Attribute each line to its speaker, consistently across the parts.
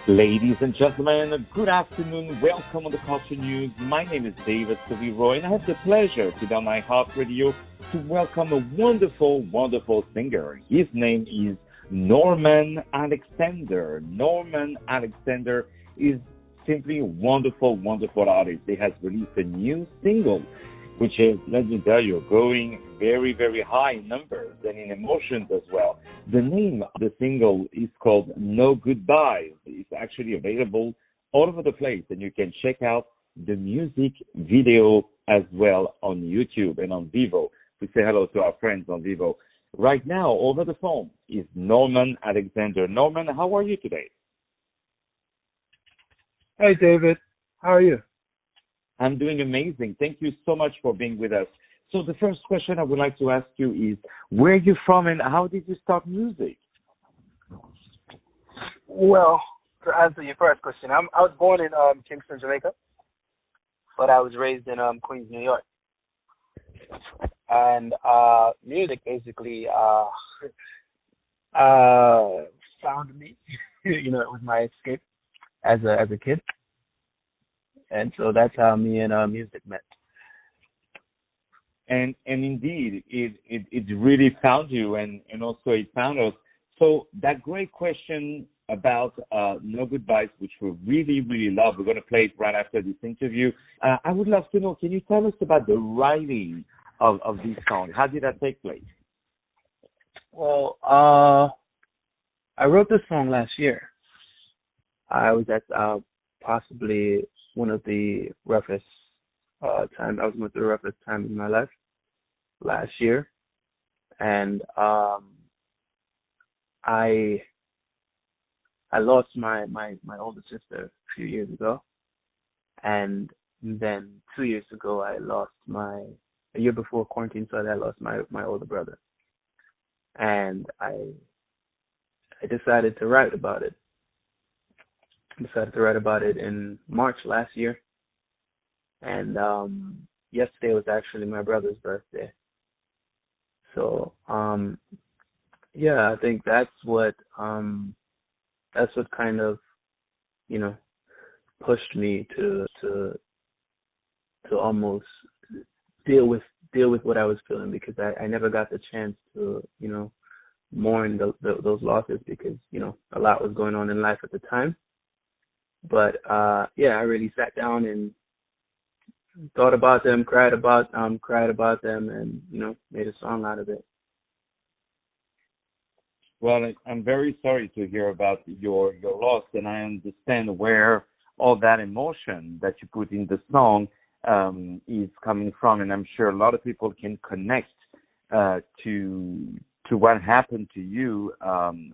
Speaker 1: Ladies and gentlemen, good afternoon. Welcome on the Culture News. My name is David Serero, and I have the pleasure today on iHeartRadio to welcome a wonderful, wonderful singer. His name is Norman Alexander. Norman Alexander is simply a wonderful, wonderful artist. He has released a new single, which is, let me tell you, going very, very high in numbers and in emotions as well. The name of the single is called No Goodbyes. It's actually available all over the place, and you can check out the music video as well on YouTube and on Vivo. We say hello to our friends on Vivo. Right now, over the phone is Norman Alexander. Norman, how are you today?
Speaker 2: Hey, David. How are you?
Speaker 1: I'm doing amazing. Thank you so much for being with us. So the first question I would like to ask you is, where are you from and how did you start music?
Speaker 2: Well, to answer your first question, I was born in Kingston, Jamaica, but I was raised in Queens, New York. And music basically found me. You know, it was my escape as a kid. And so that's how me and music met.
Speaker 1: And indeed, it really found you, and also it found us. So that great question about No Goodbyes, which we really, really love. We're going to play it right after this interview. I would love to know, can you tell us about the writing of this song? How did that take place?
Speaker 2: Well, I wrote this song last year. I was at possibly one of the roughest times. I was going through the roughest time in my life last year, and I lost my older sister a few years ago, and then 2 years ago a year before quarantine started, I lost my older brother, and I decided to write about it. Decided to write about it in March last year, and yesterday was actually my brother's birthday. So yeah, I think that's what kind of, you know, pushed me to almost deal with what I was feeling, because I never got the chance to, you know, mourn those losses, because, you know, a lot was going on in life at the time. But yeah, I really sat down and thought about them, cried about them, and, you know, made a song out of it.
Speaker 1: Well, I'm very sorry to hear about your loss, and I understand where all that emotion that you put in the song is coming from, and I'm sure a lot of people can connect to what happened to you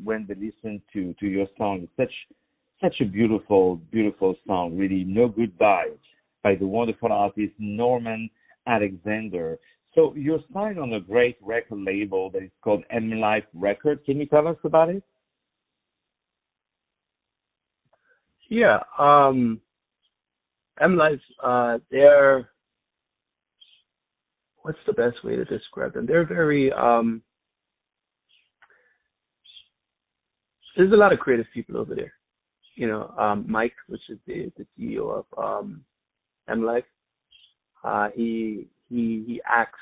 Speaker 1: when they listen to your song. It's such a beautiful, beautiful song, really. No Goodbyes by the wonderful artist Norman Alexander. So you're signed on a great record label that is called M Life Records. Can you tell us about it?
Speaker 2: Yeah, M Life, they're, what's the best way to describe them? They're very, there's a lot of creative people over there. You know, Mike, which is the CEO of M Life, he acts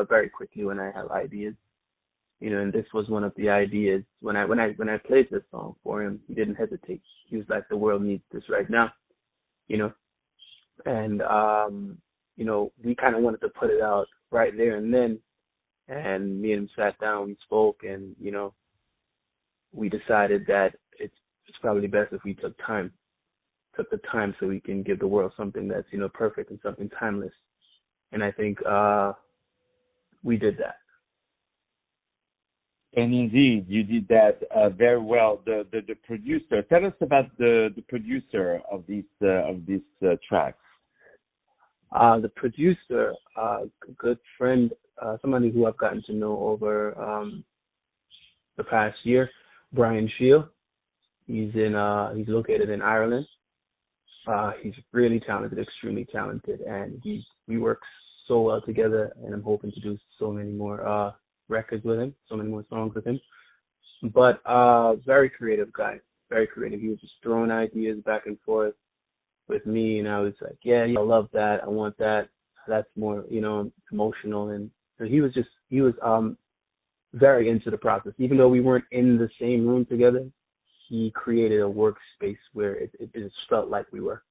Speaker 2: very quickly when I have ideas. You know, and this was one of the ideas. When I played this song for him, he didn't hesitate. He was like, "The world needs this right now," you know. And you know, we kind of wanted to put it out right there and then. And me and him sat down, we spoke, and, you know, we decided that it's probably best if we took the time so we can give the world something that's, you know, perfect and something timeless. And I think we did that.
Speaker 1: And indeed, you did that very well. The producer, tell us about the producer of this track.
Speaker 2: The producer, a good friend, somebody who I've gotten to know over the past year, Brian Shield. He's located in Ireland. He's really talented, extremely talented, and we work so well together. And I'm hoping to do so many more records with him, so many more songs with him. But very creative guy, very creative. He was just throwing ideas back and forth with me, and I was like, yeah, I love that. I want that. That's more, emotional. And so he was very into the process. Even though we weren't in the same room together, he created a workspace where it just felt like we were.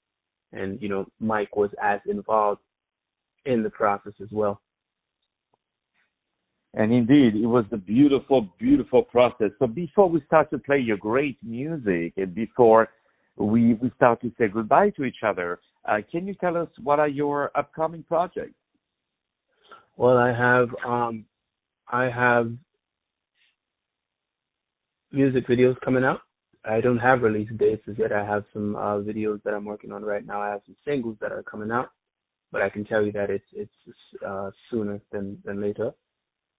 Speaker 2: And, Mike was as involved in the process as well.
Speaker 1: And indeed, it was a beautiful, beautiful process. So before we start to play your great music and before we start to say goodbye to each other, can you tell us what are your upcoming projects?
Speaker 2: Well, I have music videos coming out. I don't have release dates as yet. I have some videos that I'm working on right now. I have some singles that are coming out, but I can tell you that it's sooner than later.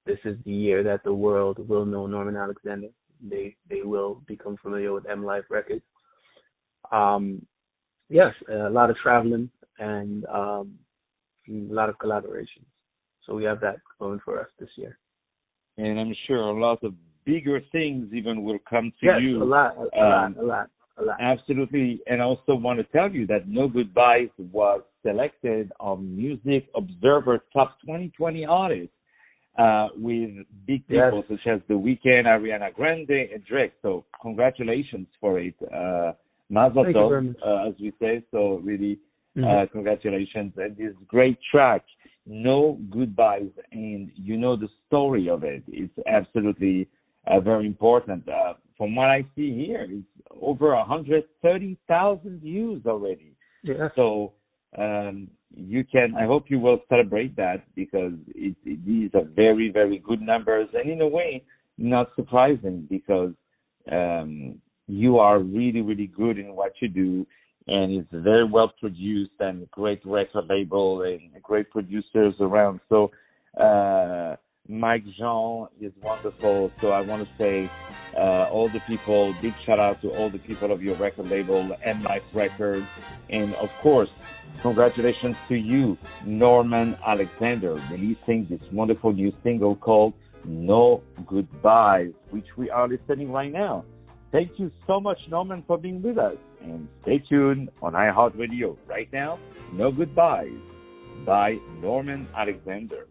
Speaker 2: This is the year that the world will know Norman Alexander. They will become familiar with M Life Records. Yes, a lot of traveling and a lot of collaborations. So we have that going for us this year.
Speaker 1: And I'm sure a lot of bigger things even will come to
Speaker 2: yes,
Speaker 1: you.
Speaker 2: A lot.
Speaker 1: Absolutely. And I also want to tell you that No Goodbyes was selected on Music Observer Top 2020 Artists with big people such as The Weeknd, Ariana Grande, and Drake. So congratulations for it. Mazel tov, as we say. So really, congratulations. And this great track, No Goodbyes, and the story of it. It's absolutely very important. From what I see here, it's over 130,000 views already.
Speaker 2: Yeah.
Speaker 1: So I hope you will celebrate that because these are very, very good numbers. And in a way, not surprising because you are really, really good in what you do. And it's very well produced and great record label and great producers around. So Mike Jean is wonderful. So I want to say all the people, big shout out to all the people of your record label, M Life Records. And of course, congratulations to you, Norman Alexander, releasing this wonderful new single called No Goodbyes, which we are listening right now. Thank you so much, Norman, for being with us. And stay tuned on iHeartRadio. Right now, No Goodbyes by Norman Alexander.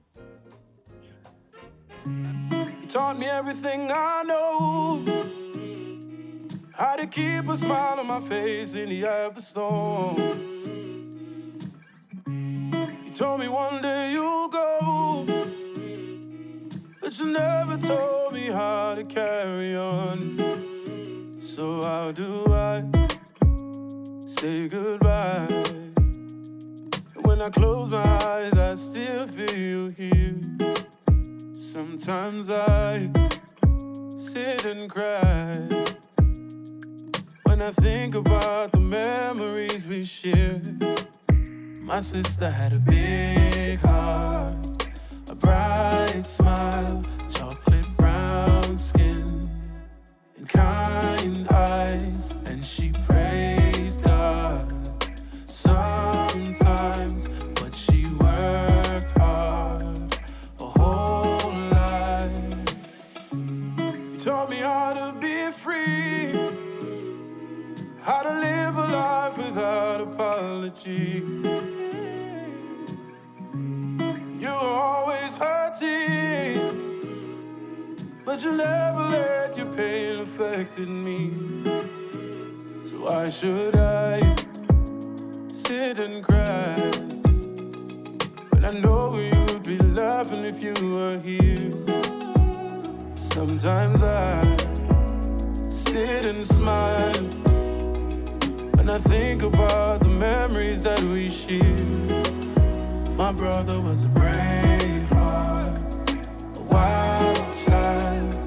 Speaker 3: You taught me everything I know, how to keep a smile on my face in the eye of the storm. You told me one day you'll go, but you never told me how to carry on. So how do I say goodbye? When I close my eyes, I still feel you here. Sometimes I sit and cry when I think about the memories we shared. My sister had a big heart, a bright smile, chocolate brown skin, and kind eyes, and she praised God sometimes, but she worked hard a whole life. You taught me how to be free, how to live a life without apology. You were always hurting, but you never let your pain affect me. So why should I sit and cry when I know you'd be laughing if you were here? Sometimes I sit and smile when I think about the memories that we shared. My brother was a brave heart, a wild child,